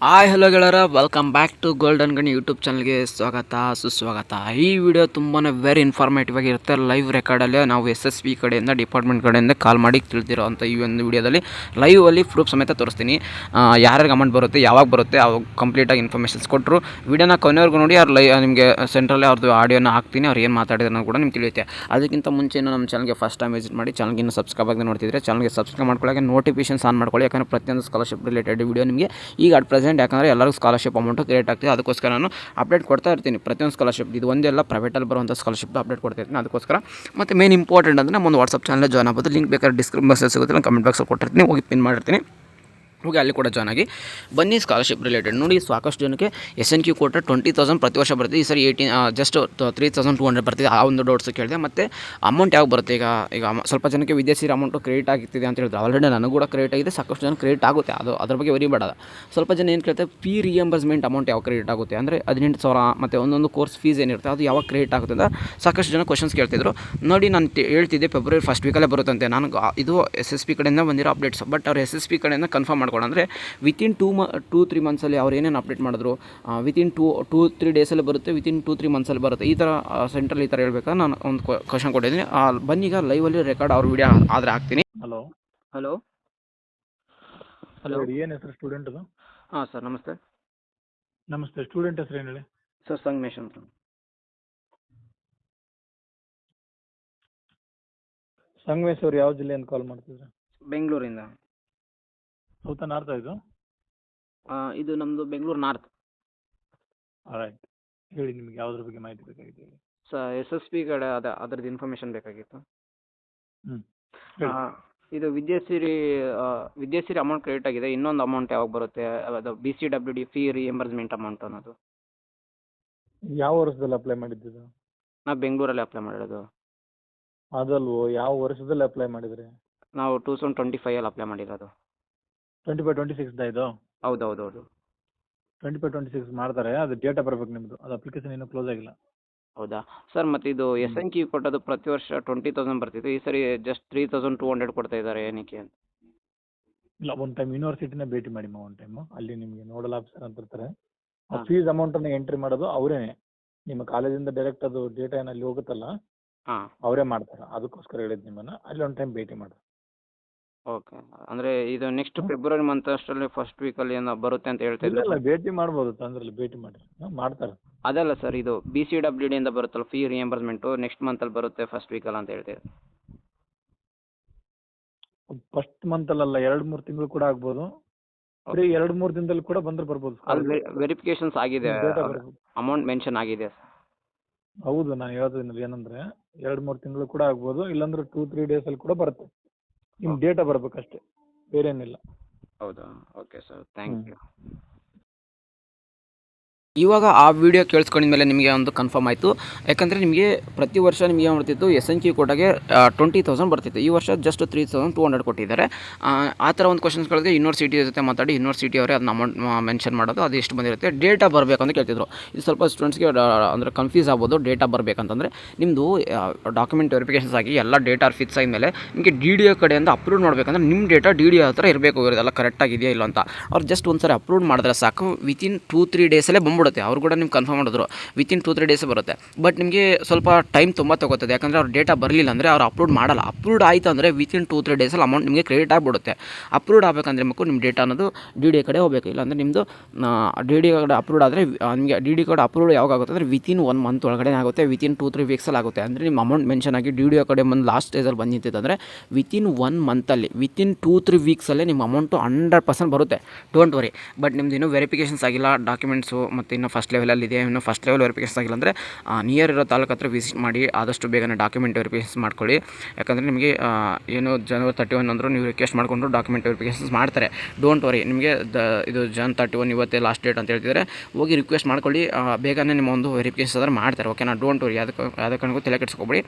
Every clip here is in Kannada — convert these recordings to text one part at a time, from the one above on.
ಹಾಯ್ ಹಲೋ ಗೆಳರ, ವೆಲ್ಕಮ್ ಬ್ಯಾಕ್ ಟು ಗೋಲ್ಡನ್ ಗಣಿ ಯೂಟ್ಯೂಬ್ ಚಾನಲ್ಗೆ ಸ್ವಾಗತ ಸುಸ್ವಾಗತ. ಈ ವಿಡಿಯೋ ತುಂಬಾ ವೆರಿ ಇನ್ಫಾರ್ಮೇಟಿವ್ ಆಗಿರುತ್ತೆ. ಲೈವ್ ರೆಕಾರ್ಡಲ್ಲೇ ನಾವು SSB ಕಡೆಯಿಂದ ಡಿಪಾರ್ಟ್ಮೆಂಟ್ ಕಡೆಯಿಂದ ಕಾಲ್ ಮಾಡಿ ತಿಳಿದಿರೋ ಅಂಥ ಈ ಒಂದು ವಿಡಿಯೋದಲ್ಲಿ ಲೈವಲ್ಲಿ ಪ್ರೂಫ್ ಸಮೇತ ತೋರಿಸ್ತೀನಿ. ಯಾರ್ಯಾರಿಗೆ ಅಮೌಂಟ್ ಬರುತ್ತೆ, ಯಾವಾಗ ಬರುತ್ತೆ, ಅವಾಗ ಕಂಪ್ಲೀಟಾಗಿ ಇನ್ಫಾರ್ಮೇಷನ್ಸ್ ಕೊಟ್ಟರು. ವಿಡಿಯೋನ ಕೊನೆವರೆಗೂ ನೋಡಿ. ಅವ್ರು ನಿಮಗೆ ಸೆಂಟ್ರಲ್ಲೇ ಅವ್ರದ್ದು ಆಡಿಯೋನ ಹಾಕ್ತೀನಿ. ಅವ್ರು ಏನು ಮಾತಾಡಿದ್ರು ಕೂಡ ನಿಮ್ಗೆ ತಿಳಿಯುತ್ತೆ. ಅದಕ್ಕಿಂತ ಮುಂಚೆ ನಮ್ಮ ಚಾನಲ್ಗೆ ಫಸ್ಟ್ ಟೈಮ್ ವಿಸಿಟ್ ಮಾಡಿ, ಚಾನಲ್ಗೆ ಇನ್ನೂ ಸಬ್ಸ್ಕ್ರೈಬ್ ಆಗಿ ನೋಡ್ತಿದ್ರೆ ಚಾನಲ್ಗೆ ಸಬ್ಸ್ಕ್ರೈಬ್ ಮಾಡ್ಕೊಳ್ಳೋಕೆ ನೋಟಿಫಿಕೇಷನ್ಸ್ ಆನ್ ಮಾಡ್ಕೊಳ್ಳಿ. ಯಾಕಂದರೆ ಪ್ರತಿಯೊಂದು ಸ್ಕಾಲರ್ಶಿಪ್ ರಿಲೇಟೆಡ್ ವಿಡಿಯೋ ನಿಮಗೆ ಈಗ ಅಟ್ ಪ್ರೆಸೆಂಟ್, ಯಾಕಂದರೆ ಎಲ್ಲರಿಗೂ ಸ್ಕಾಲರ್ಶಿಪ್ ಅಮೌಂಟು ಕ್ರಿಯೇಟ್ ಆಗ್ತಿದೆ. ಅದಕ್ಕೋಸ್ಕರ ನಾನು ಅಪ್ಡೇಟ್ ಕೊಡ್ತಾ ಇರ್ತೀನಿ. ಪ್ರತಿಯೊಂದು ಸ್ಕಾಲರ್ಶಿಪ್ ಇದು ಒಂದೆಲ್ಲ ಪ್ರೈವೇಟಲ್ಲಿ ಬರುವಂಥ ಸ್ಕಾಲರ್ಶಿಪ್ ಅಪ್ಡೇಟ್ ಕೊಡ್ತಾ ಇರ್ತೀನಿ. ಅದಕ್ಕೋಸ್ಕರ ಮತ್ತು ಮೇನ್ ಇಂಪಾರ್ಟೆಂಟ್ ಅಂದರೆ ನಮ್ಮ ಒಂದು ವಾಟ್ಸಪ್ ಚಾನಲ್ ಜಾಯ್ನ್ ಆಗ್ಬೋದು. ಲಿಂಕ್ ಬೇಕಾದ್ರೆ ಡಿಸ್ಕ್ರಿಪ್ಷನ್ ಬಾಕ್ಸಲ್ಲಿ ಸಿಗುತ್ತೆ, ನಾನು ಕಮೆಂಟ್ ಬಾಕ್ಸಲ್ಲಿ ಕೊಟ್ಟಿರ್ತೀನಿ, ಹೋಗಿ ಪಿನ್ ಮಾಡಿರ್ತೀನಿ. ಹೋಗಿ ಅಲ್ಲಿ ಕೂಡ ಜಾಯ್ನ್ ಆಗಿ ಬನ್ನಿ. ಸ್ಕಾಲರ್ಶಿಪ್ ರಿಲೇಟೆಡ್ ನೋಡಿ, ಸಾಕಷ್ಟು ಜನಕ್ಕೆ SNQ ಕೊಟ್ಟರೆ 20,000 ಪ್ರತಿ ವರ್ಷ ಬರುತ್ತೆ. ಈ ಸರಿ ಜಸ್ಟ್ 3,200 ಬರ್ತಿದೆ. ಆ ಒಂದು ಡೌಟ್ಸ್ ಕೇಳಿದೆ. ಮತ್ತು ಅಮೌಂಟ್ ಯಾವಾಗ ಬರುತ್ತೆ, ಈಗ ಸ್ವಲ್ಪ ಜನಕ್ಕೆ ವಿದೇಶಿ ಅಮೌಂಟು ಕ್ರೆಡಿಟ್ ಆಗ್ತಿದೆ ಅಂತ ಹೇಳಿದ್ರು. ಆಲ್ರೆಡಿ ನನಗೂ ಕೂಡ ಕ್ರೆಡಿಟ್ ಆಗಿದೆ, ಸಾಕಷ್ಟು ಜನ ಕ್ರೆಡಿಟ್ ಆಗುತ್ತೆ. ಅದ್ರ ಬಗ್ಗೆ ವರಿ ಬೇಡ. ಸ್ವಲ್ಪ ಜನ ಏನು ಕೇಳ್ತಾರೆ, ಫೀ ರಿಯಂಬರ್ಸ್ಮೆಂಟ್ ಅಮೌಂಟ್ ಯಾವಾಗ ಕ್ರೆಡಿಟ್ ಆಗುತ್ತೆ, ಅಂದರೆ 18,000 ಮತ್ತು ಒಂದೊಂದು ಕೋರ್ಸ್ ಫೀಸ್ ಏನಿರುತ್ತೆ ಅದು ಯಾವಾಗ ಕ್ರೆಡಿಟ್ ಆಗುತ್ತೆ ಅಂತ ಸಾಕಷ್ಟು ಜನ ಕ್ವಶನ್ಸ್ ಕೇಳ್ತಿದ್ರು. ನೋಡಿ, ನಾನು ಹೇಳ್ತಿದ್ದೆ ಫೆಬ್ರವರಿ ಫಸ್ಟ್ ವೀಕಲ್ಲೇ ಬರುತ್ತಂತೆ. ನಾನು ಇದು SSB ಕಡೆಯಿಂದ ಬಂದಿರೋ ಅಪ್ಡೇಟ್ಸ್. ಬಟ್ ಅವ್ರು SSB ಕಡೆಯಿಂದ ಕನ್ಫರ್ಮ್ ಅಂದರೆ ವಿತಿನ್ 2-3 ಮಂತ್ಸಲ್ಲಿ ಅವ್ರು ಏನೇನು ಅಪ್ಡೇಟ್ ಮಾಡಿದ್ರು, ವಿತಿನ್ 2-3 ಡೇಸಲ್ಲಿ ಬರುತ್ತೆ, ವಿತಿನ್ 2-3 ಮಂತ್ಸಲ್ಲಿ ಬರುತ್ತೆ. ಈ ಥರ ಸೆಂಟ್ರಲ್ ಈ ಥರ ಹೇಳ್ಬೇಕಾದ್ರೆ ನಾನು ಒಂದು ಕ್ವಶನ್ ಕೊಟ್ಟಿದ್ದೀನಿ. ಬನ್ನೀಗ ಲೈವಲ್ಲಿ ರೆಕಾರ್ಡ್ ಅವ್ರ ವಿಡಿಯೋ ಆದರೆ ಹಾಕ್ತೀನಿ. ಹಲೋ ಹಲೋ ಹಲೋ ಏನು ಹೆಸರು ಸ್ಟೂಡೆಂಟ್ದು? ಹಾಂ ಸರ್, ನಮಸ್ತೆ. ನಮಸ್ತೆ. ಸ್ಟೂಡೆಂಟ್ ಹೆಸರು ಏನು ಹೇಳಿ? ಸರ್, ಸಂಗಮೇಶ್ ಅಂತ. ಸಂಗಮೇಶ್ ಅವ್ರು ಯಾವ ಜಿಲ್ಲೆಯಿಂದ ಕಾಲ್ ಮಾಡ್ತಿದ್ರು? ಬೆಂಗಳೂರಿಂದ. ಸೌತ ನಾರ್ತ್ ಇದು? ಇದು ನಮ್ಮದು ಬೆಂಗಳೂರು ನಾರ್ತ್. ರೈಟ್. ಹೇಳಿ, ನಿಮ್ಗೆ ಯಾವುದ್ರ ಬಗ್ಗೆ ಮಾಹಿತಿ ಬೇಕಾಗಿದೆ ಹೇಳಿ. ಸರ್, SSB ಕಡೆ ಅದರದ್ದು ಇನ್ಫಾರ್ಮೇಷನ್ ಬೇಕಾಗಿತ್ತು. ಹೇಳಿ. ಇದು ವಿದ್ಯಾಸಿರಿ ಅಮೌಂಟ್ ಕ್ರೆಡಿಟ್ ಆಗಿದೆ. ಇನ್ನೊಂದು ಅಮೌಂಟ್ ಯಾವಾಗ ಬರುತ್ತೆ, ಅದು BCWD ಫೀ ರಿಯಂಬರ್ಸ್ಮೆಂಟ್ ಅಮೌಂಟ್ ಅನ್ನೋದು. ಯಾವ ವರ್ಷದಲ್ಲಿ ಅಪ್ಲೈ ಮಾಡಿದ್ದು? ನಾವು ಬೆಂಗಳೂರಲ್ಲಿ ಅಪ್ಲೈ ಮಾಡಿರೋದು. ಅದಲ್ವೋ, ಯಾವ ವರ್ಷದಲ್ಲಿ ಅಪ್ಲೈ ಮಾಡಿದ್ರಿ? ನಾವು 2025 ಅಪ್ಲೈ ಮಾಡಿರೋದು. 25-26 ಇದು? ಹೌದು. 25-26 ಮಾಡ್ತಾರೆ. ಅದು ಡೇಟಾ ಬರಬೇಕು ನಿಮ್ಮದು. ಅದು ಅಪ್ಲಿಕೇಶನ್ ಇನ್ನೂ ಕ್ಲೋಸ್ ಆಗಿಲ್ಲ. ಹೌದಾ ಸರ್? ಮತ್ತು ಇದು SNQ ಕೊಟ್ಟೋದು ಪ್ರತಿ ವರ್ಷ 20,000 ಬರ್ತಿತ್ತು. ಈ ಸರಿ ಜಸ್ಟ್ 3,200 ಕೊಡ್ತಾ ಇದ್ದಾರೆ, ಏನಕ್ಕೆ ಅಂತ? ಇಲ್ಲ, ಒಂದು ಟೈಮ್ ಯೂನಿವರ್ಸಿಟಿನೇ ಭೇಟಿ ಮಾಡಿ ಒಂದು ಟೈಮು. ಅಲ್ಲಿ ನಿಮಗೆ ನೋಡಲ್ ಆಫೀಸರ್ ಅಂತ ಇರ್ತಾರೆ. ಆ ಫೀಸ್ ಅಮೌಂಟನ್ನು ಎಂಟ್ರಿ ಮಾಡೋದು ಅವರೇ. ನಿಮ್ಮ ಕಾಲೇಜಿಂದ ಡೈರೆಕ್ಟ್ ಅದು ಡೇಟಾ ಏನಲ್ಲಿ ಹೋಗುತ್ತಲ್ಲ, ಹಾಂ, ಅವರೇ ಮಾಡ್ತಾರೆ. ಅದಕ್ಕೋಸ್ಕರ ಹೇಳಿದ್ದು ನಿಮ್ಮನ್ನು ಅಲ್ಲಿ ಒಂದು ಟೈಮ್ ಭೇಟಿ ಮಾಡಿ. ಓಕೆ. ಅಂದರೆ ಇದು ನೆಕ್ಸ್ಟ್ ಫೆಬ್ರವರಿ ಮಂತ್ ಅಷ್ಟರಲ್ಲಿ ಫಸ್ಟ್ ವೀಕಲ್ಲಿ ಏನೋ ಬರುತ್ತೆ ಅಂತ ಹೇಳ್ತಾ ಇದ್ದಾರೆ. ಇಲ್ಲ, ಭೇಟಿ ಮಾಡ್ಬೋದು, ತೊಂದ್ರೆ ಇಲ್ಲ, ಭೇಟಿ ಮಾಡಿ. ಮಾಡ್ತಾರೆ. ಅದಲ್ಲ ಸರ್, ಇದು BCWD ಇಂದ ಬರುತ್ತಲ್ಲ ಫೀ ರಿಯಂಬರ್ಸ್ಮೆಂಟು, ನೆಕ್ಸ್ಟ್ ಮಂತಲ್ಲಿ ಬರುತ್ತೆ ಫಸ್ಟ್ ವೀಕಲ್ಲಿ ಅಂತ ಹೇಳ್ತೀವಿ. ಫಸ್ಟ್ ಮಂತಲ್ಲ, 2-3 ತಿಂಗಳು ಕೂಡ ಆಗ್ಬೋದು. ಬರೀ 2-3 ದಿನದಲ್ಲಿ ಕೂಡ ಬಂದ್ರೆ ಬರ್ಬೋದು. ಅಲ್ಲಿ ವೆರಿಫಿಕೇಶನ್ಸ್ ಆಗಿದೆ, ಅಮೌಂಟ್ ಮೆನ್ಷನ್ ಆಗಿದೆ ಸರ್. ಹೌದು, ನಾನು ಹೇಳೋದು ಏನಂದ್ರೆ 2-3 ತಿಂಗಳು ಕೂಡ ಆಗ್ಬೋದು. ಇಲ್ಲಾಂದ್ರೆ 2-3 ಡೇಸಲ್ಲಿ ಕೂಡ ಬರುತ್ತೆ. ನಿಮ್ಮ ಡೇಟಾ ಬರ್ಬೇಕಷ್ಟೇ, ಬೇರೆ ಏನಿಲ್ಲ. ಹೌದಾ? Okay sir, thank you. ಇವಾಗ ಆ ವಿಡಿಯೋ ಕೇಳಿಸ್ಕೊಂಡಿದ್ಮೇಲೆ ನಿಮಗೆ ಒಂದು ಕನ್ಫರ್ಮ್ ಆಯಿತು. ಯಾಕಂದರೆ ನಿಮಗೆ ಪ್ರತಿ ವರ್ಷ ನಿಮಗೆ ಏನು ಮಾಡ್ತಿತ್ತು, SNQ ಕೊಟ್ಟಾಗೆ 20,000 ಬರ್ತಿತ್ತು. ಈ ವರ್ಷ ಜಸ್ಟ್ 3,200 ಕೊಟ್ಟಿದ್ದಾರೆ. ಆ ಥರ ಒಂದು ಕ್ವಶನ್ಸ್ ಕೇಳಿದ್ರೆ ಯೂನಿವರ್ಸಿಟಿ ಜೊತೆ ಮಾತಾಡಿ ಯೂನಿವರ್ಸಿಟಿ ಅವರೇ ಅದನ್ನ ಅಮೌಂಟ್ ಮೆನ್ಷನ್ ಮಾಡೋದು, ಅದು ಎಷ್ಟು ಬಂದಿರುತ್ತೆ. ಡೇಟಾ ಬರಬೇಕಂತ ಕೇಳ್ತಿದ್ರು. ಇದು ಸ್ವಲ್ಪ ಸ್ಟೂಡೆಂಟ್ಸ್ಗೆ ಅಂದರೆ ಕನ್ಫ್ಯೂಸ್ ಆಗ್ಬೋದು. ಡೇಟಾ ಬರಬೇಕಂತಂದರೆ ನಿಮ್ಮದು ಡಾಕ್ಯುಮೆಂಟ್ ವೆರಿಫಿಕೇಷನ್ಸ್ ಆಗಿ ಎಲ್ಲ ಡೇಟಾ ಫಿಕ್ಸ್ ಆದಮೇಲೆ ನಿಮಗೆ DDO ಕಡೆಯಿಂದ ಅಪ್ರೂವ್ ಮಾಡಬೇಕಂದ್ರೆ ನಿಮ್ಮ ಡೇಟಾ DDO ಹತ್ರ ಇರಬೇಕು, ಇರೋದೆಲ್ಲ ಕರೆಕ್ಟಾಗಿದೆಯಾ ಇಲ್ಲ ಅಂತ. ಅವ್ರು ಜಸ್ಟ್ ಒಂದು ಸಾರಿ ಅಪ್ರೂವ್ ಮಾಡಿದ್ರೆ ಸಾಕು, ವಿತಿನ್ 2-3 ಡೇಸಲ್ಲೇ ಬಂದ್ಬಿಡುತ್ತೆ. ಅವ್ರು ಕೂಡ ನಿಮ್ಗೆ ಕನ್ಫರ್ಮ್ ಮಾಡಿದ್ರು ವಿತಿನ್ 2-3 ಡೇಸೇ ಬರುತ್ತೆ. ಬಟ್ ನಿಮಗೆ ಸ್ವಲ್ಪ ಟೈಮ್ ತುಂಬ ತಗೋತದೆ. ಯಾಕಂದರೆ ಅವ್ರು ಡೇಟಾ ಬರಲಿಲ್ಲ ಅಂದರೆ ಅವ್ರು ಅಪ್ರೂವ್ ಮಾಡಲ್ಲ. ಅಪ್ರೂವ್ಡ್ ಆಯಿತು ಅಂದರೆ ವಿತಿನ್ 2-3 ಡೇಸಲ್ಲಿ ಅಮೌಂಟ್ ನಿಮಗೆ ಕ್ರೆಡಿಟ್ ಆಗಿಬಿಡುತ್ತೆ. ಅಪ್ರೂವ್ಡ್ ಆಗಬೇಕಂದ್ರೆ ನಿಮ್ಮ ಡೇಟಾ ಅನ್ನೋದು DDO ಕಡೆ ಹೋಗಬೇಕು. ಇಲ್ಲಾಂದರೆ ನಿಮ್ಮದು DDO ಕಡೆ ಅಪ್ರೂವ್ಡ್ ಆದರೆ ನಿಮಗೆ DDO ಕಡೆ ಅಪ್ರೂವ್ಡ್ ಯಾವಾಗ ಆಗುತ್ತೆ ಅಂದರೆ ವಿತಿನ್ 1 ಮಂತ್ ಒಳಗಡೆ ಆಗುತ್ತೆ, ವಿತಿನ್ 2-3 ವೀಕ್ಸಲ್ಲಿ ಆಗುತ್ತೆ. ಅಂದರೆ ನಿಮ್ಮ ಅಮೌಂಟ್ ಮೆನ್ಷನ್ ಆಗಿ DDO ಕಡೆ ಬಂದು ಲಾಸ್ಟ್ ಸ್ಟೇಜಲ್ಲಿ ಬಂದಿತ್ತಂದರೆ ವಿತಿನ್ 1 ಮಂತಲ್ಲಿ, ವಿತಿನ್ 2-3 ವೀಕ್ಸಲ್ಲೇ ನಿಮ್ಮ ಅಮೌಂಟು 100% ಬರುತ್ತೆ. Don't worry. ಬಟ್ ನಿಮ್ದು ಇನ್ನೂ ವೆರಿಫಿಕೇಷನ್ಸ್ ಆಗಿಲ್ಲ, ಡಾಕ್ಯುಮೆಂಟ್ಸು ಮತ್ತು ಇನ್ನೂ ಫಸ್ಟ್ ಲೆವೆಲಲ್ಲಿದೆ, ಇನ್ನೂ ಫಸ್ಟ್ ಲೆವೆಲ್ ವೆರಿಫಿಕೇಷನ್ಸ್ ಆಗಿಲ್ಲ ಅಂದರೆ ನಿಯರ್ ಇರೋ ತಾಲೂಕು ಹತ್ರ ವಿಸಿಟ್ ಮಾಡಿ ಆದಷ್ಟು ಬೇಗನೆ ಡಾಕ್ಯುಮೆಂಟ್ ವೆರಿಫಿಕೇಷನ್ಸ್ ಮಾಡ್ಕೊಳ್ಳಿ. ಯಾಕಂದರೆ ನಿಮಗೆ ಏನು ಜನವರಿ 31 ಅಂದರೂ ನೀವು ರಿಕ್ವೆಸ್ಟ್ ಮಾಡಿಕೊಂಡು ಡಾಕ್ಯುಮೆಂಟ್ ವೆರಿಫಿಕೇಷನ್ಸ್ ಮಾಡ್ತಾರೆ. Don't worry. ನಿಮಗೆ ಇದು Jan 31 ಇವತ್ತೇ ಲಾಸ್ಟ್ ಡೇಟ್ ಅಂತ ಹೇಳ್ತಿದ್ದಾರೆ. ಹೋಗಿ ರಿಕ್ವೆಸ್ಟ್ ಮಾಡ್ಕೊಳ್ಳಿ, ಬೇಗನೆ ನಿಮ್ಮ ಒಂದು ವೆರಿಫಿಕೇಷನ್ಸ್ ಆದರೆ ಮಾಡ್ತಾರೆ. ಓಕೆನಾ? Don't worry. ಯಾವುದೇ ಕಾರಣಕ್ಕೂ ತಲೆ ಕೆಡಿಸ್ಕೊಬೇಡಿ.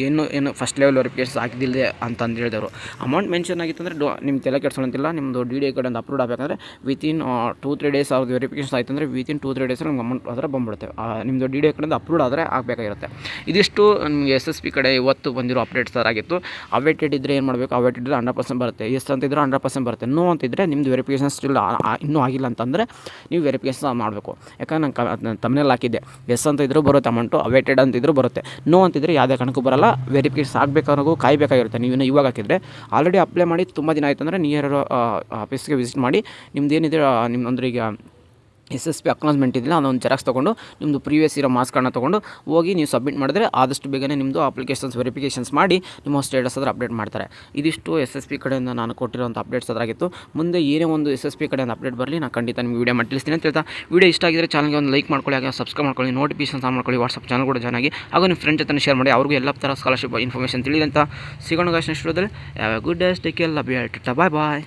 ಏನು ಫಸ್ಟ್ ಲೆವೆಲ್ ವೆರಿಫಿಕೇಷನ್ಸ್ ಆಗಿದ್ದಿಲ್ಲ ಅಂತಂದು ಹೇಳಿದವರು. ಅಮೌಂಟ್ ಮೆನ್ಷನ್ ಆಗಿತ್ತಂದರೆ ನಿಮ್ಮ ತಲೆ ಕೆಡಿಸೋಂತಿಲ್ಲ. ನಿಮ್ಮದು DDO ಕಡೆಯಿಂದ ಅಪ್ರೂವ್ಡ್ ಆಗಬೇಕಂದ್ರೆ ವಿತಿನ್ 2-3 ಡೇಸ್ ಅವ್ರದ್ದು ವೆರಿಫಿಕೇಷನ್ಸ್ ಆಯಿತು ಅಂದರೆ ಅಂದರೆ ವಿತಿನ್ 2-3 ಡೇಸಲ್ಲಿ ನಮ್ಗೆ ಅಮೌಂಟ್ ಅದರ ಬಂದ್ಬಿಡುತ್ತೆ. ನಿಮ್ಮದು ಡಿ ಡಿ ಕಡೆಯಿಂದ ಅಪ್ಲೋಡ್ ಆದರೆ ಆಗಬೇಕಾಗಿರುತ್ತೆ. ಇದಿಷ್ಟು ನಿಮಗೆ SSP ಕಡೆ ಇವತ್ತು ಬಂದಿರೋ ಅಪ್ಡೇಟ್ಸ್ ಥರ ಆಗಿತ್ತು. ಅವೇಟೆಡ್ ಇದ್ದರೆ ಏನು ಮಾಡಬೇಕು, ಅವೇಟೆಡ್ ಇದ್ದರೆ 100% ಬರುತ್ತೆ, ಎಸ್ ಅಂತಿದ್ರೆ 100% ಬರುತ್ತೆ, ನೋ ಅಂತಿದ್ದರೆ ನಿಮ್ಮದು ವೆರಿಫಿಕೇಷನ್ ಸ್ಟಿಲ್ ಇನ್ನೂ ಆಗಿಲ್ಲ ಅಂತಂದರೆ ನೀವು ವೆರಿಫಿಕೇಷನ್ ಮಾಡಬೇಕು. ಯಾಕಂದ್ರೆ ನಾನು ತಮ್ಮನೇಲಿ ಹಾಕಿದ್ದೆ, ಎಸ್ ಅಂತ ಇದ್ರೂ ಬರುತ್ತೆ ಅಮೌಂಟು, ಅವೇಟೆಡ್ ಅಂತಿದ್ರೂ ಬರುತ್ತೆ, ನೋ ಅಂತಿದ್ರೆ ಯಾವುದೇ ಕಾರಣಕ್ಕೂ ಬರಲ್ಲ. ವೆರಿಫಿಕೇಷನ್ ಆಗಬೇಕಾದ್ರೂ ಕಾಯಬೇಕಾಗಿರುತ್ತೆ. ನೀವು ಇವಾಗ ಹಾಕಿದರೆ ಆಲ್ರೆಡಿ ಅಪ್ಲೈ ಮಾಡಿ ತುಂಬ ದಿನ ಆಯಿತು ಅಂದರೆ ನಿಯರ್ ಆಫೀಸ್ಗೆ ವಿಸಿಟ್ ಮಾಡಿ ನಿಮ್ದೇನಿದೆ ನಿಮ್ಮಂದ್ರೆ ಈಗ SSP ಅಕ್ನಾಲಜ್ಮೆಂಟ್ ಇದೆಯಲ್ಲ ಅದೊಂದು ಜೆರಾಕ್ಸ್ ತೊಗೊಂಡು ನಿಮ್ಮದು ಪ್ರೀವಿಯಸ್ ಇರೋ ಮಾರ್ಕ್ಸ್ ಕಾರ್ಡ್ನ ತೊಗೊಂಡು ಹೋಗಿ ನೀವು ಸಬ್ಮಿಟ್ ಮಾಡಿದ್ರೆ ಆದಷ್ಟು ಬೇಗನೆ ನಿಮ್ಮದು ಅಪ್ಲಿಕೇಶನ್ಸ್ ವೆರಿಫಿಕೇಷನ್ಸ್ ಮಾಡಿ ನಿಮ್ಮ ಸ್ಟೇಟಸ್ ಅದ್ರ ಅಪ್ಡೇಟ್ ಮಾಡ್ತಾರೆ. ಇದಿಷ್ಟು SSP ಕಡೆಯಿಂದ ನಾನು ಕೊಟ್ಟಿರೋಂಥ ಅಪ್ಡೇಟ್ಸ್ ಅದಾಗಿತ್ತು. ಮುಂದೆ ಏನೇ ಒಂದು SSP ಕಡೆಯಿಂದ ಅಪ್ಡೇಟ್ ಬರಲಿ ನಾನು ಖಂಡಿತ ನಿಮಗೆ ವೀಡಿಯೋ ಮಾಡಿ ತಿಳಿಸ್ತೀನಿ ಅಂತ ಹೇಳ್ತಾ, ವೀಡಿಯೋ ಇಷ್ಟ ಆಗಿದ್ರೆ ಚಾನಲ್ಗೆ ಒಂದು ಲೈಕ್ ಮಾಡ್ಕೊಳ್ಳಿ, ಹಾಗೆ ಸಬ್ಸ್ಕ್ರೈಬ್ ಮಾಡ್ಕೊಳ್ಳಿ, ನೋಟಿಫಿಕೇಷನ್ಸ್ ಆನ್ ಮಾಡ್ಕೊಳ್ಳಿ, ವಾಟ್ಸಪ್ ಚಾನಲ್ ಕೂಡ ಜಾಯ್ನ್ ಆಗಿ, ಹಾಗೂ ನಿಮ್ಮ ಫ್ರೆಂಡ್ ಜೊತೆ ಶೇರ್ ಮಾಡಿ, ಅವ್ರಿಗೂ ಎಲ್ಲ ಥರ ಸ್ಕಾಲರ್ಶಿಪ್ ಇನ್ಫಾರ್ಮೇಷನ್ ತಿಳಿದಂತ. ಸಿಗೋಣ ನೆಕ್ಸ್ಟ್ ವಿಡಿಯೋದಲ್ಲಿ. Have a good day, take care, love you all, bye bye.